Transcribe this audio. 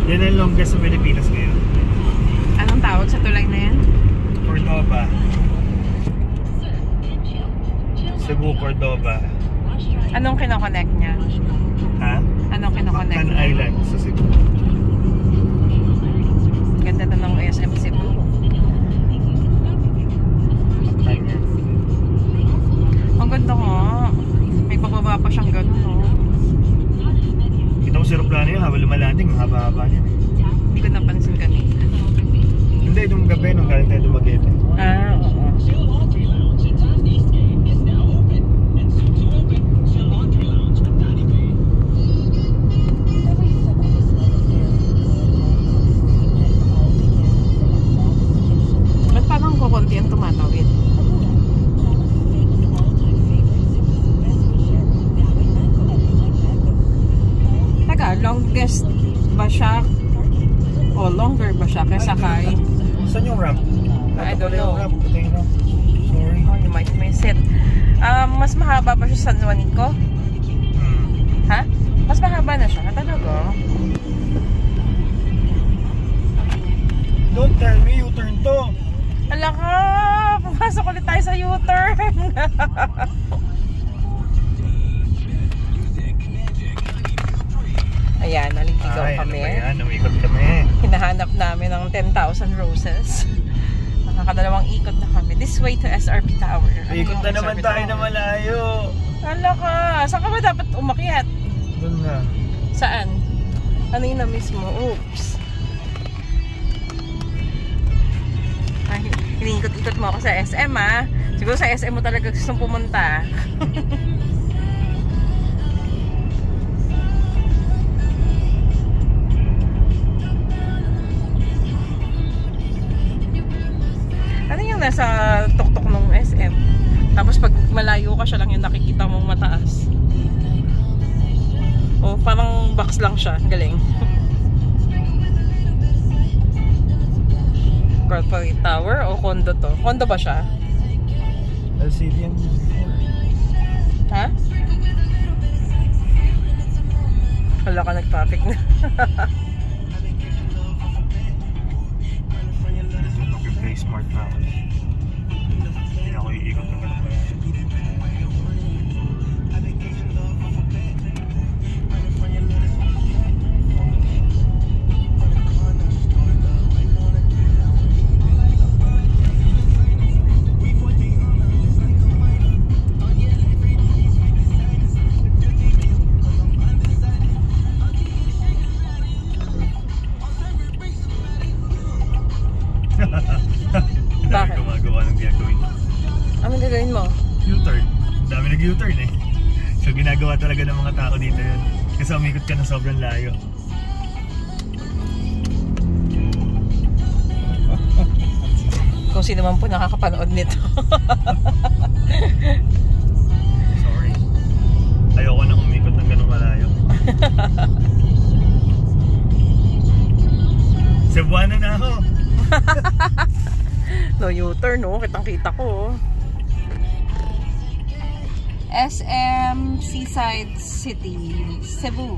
Yan ang longest sa Pilipinas ngayon. Anong tawag sa tulay na yan? Cordova. Cebu, Cordova. Anong kinoconnect niya? Ha? Anong kinoconnect Mactan niya? Island sa Cebu. Ganda na ng SM Cebu. Mactan yan. Ang ganda nga. May pababa pa siyang gano'n, no? Kita ko si aeroplano yun, habang lumalanding, mahaba-haba niya. Hindi ko napansin kanina. Hindi, nung gabi, nung galing tayo Dumaguete. Ah, oo. Ba't parang kukunti ang tumatawid? Teka, longest ba siya? O longer ba siya kaysa kay? Saan yung ramp? I don't know. Ito yung ramp. Sorry. Oh, you might miss it. Mas mahaba ba siya sa San Juanico? Ha? Mas mahaba na siya? Talaga? Don't tell me, U-turn to. Hala ka! Pumasok ulit tayo sa U-turn! Ayan, naliligaw kami. Ayan, umikot kami. Hinahanap namin ng 10,000 roses. Nakakadalawang ikot na kami. This way to SRP Tower. Ikot na naman tayo na malayo. Hala ka! Saan ka ba dapat umakyat? Doon na. Saan? Kanina mismo. Oops. Ay, hiniikot-ikot mo ako sa SM, ha? Siguro sa SM mo talaga gustong pumunta. Ano yung nasa tuktok ng SM? Tapos pag malayo ka, siya lang yung nakikita mong mataas. O parang box lang siya. Galing. Corporate Tower o condo to? Condo ba siya? LCD yan. Ha? Wala ka nag-traffic na. Play smart na ako. Hindi ako iikot ng ganun. Bakit? Gumagawa ng gagawin. Anong gagawin mo? U-turn. Dami nag-U-turn eh. So ginagawa talaga ng mga tao dito yun. Kasi umikot ka na sobrang layo. Kung sino man po nakakapanood nito. Sorry. Ayoko nang umikot ng ganun malayo. Cebuana na ako. No U-turn, no? Kitang-kita ko. SM Seaside City, Cebu.